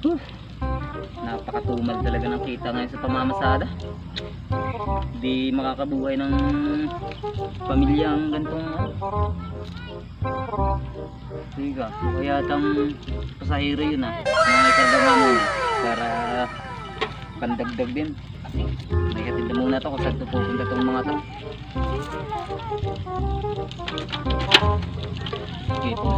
Huh. Napakatumal talaga ng kita ngayon sa pamamasada. Di makakabuhay ng pamilya ang gantong Tiga, kaya tang pasahero yun mga ikargawa mo para pandagdag din. May hatid na muna to kung saan pupunta tong mga to. Dito.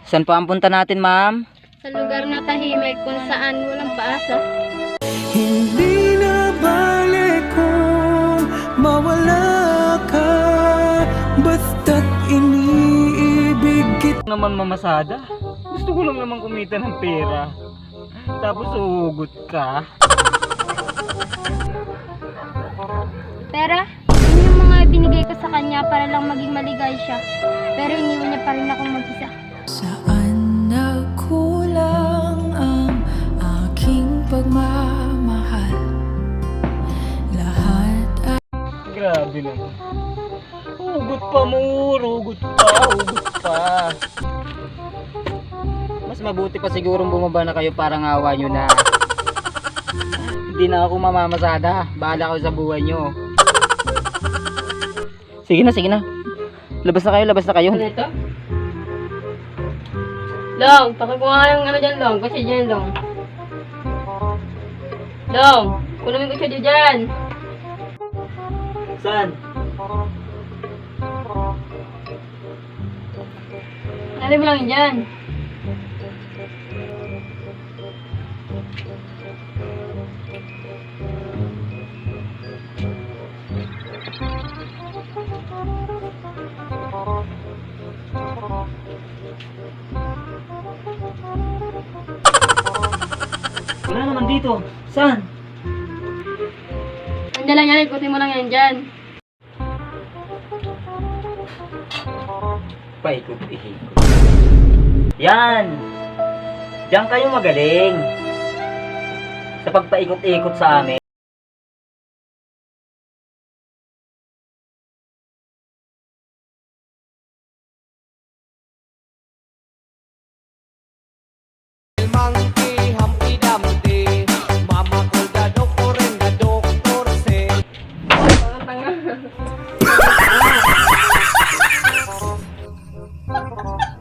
Saan pa ang punta natin, ma'am? Sa lugar na tahimik kung saan walang paasa. Hindi na balik kung mawala ka, basta't iniibig kita. Naman mamasada? Gusto ko lang naman kumita ng pera. Tapos uhugot ka. Pera, yun yung mga binigay ko sa kanya para lang maging maligay siya. Pero iniwan niya pa rin akong mag-isa. Saan nagkulang ang aking pagmamahal? Lahat ay Grabe naman. Hugot pa mo, hugot pa. Mas mabuti pa sigurong bumaba na kayo para ngawa nyo na. Hindi na ako mamamasada. Bahala kayo sa buhay nyo. Sige na. Labas na kayo. Ano ito? Long, pakikuha yung ano dyan, Long. Kasi dyan, Long. Long, kunin mo yung kutsilyo dyan. Saan? Ano mo lang dyan. Wala naman dito. Saan? Andiyan lang yan, ikutin mo lang yan dyan. Paikot-ikot. Yan! Diyan kayo magaling. Sa pagpaikot-ikot sa amin.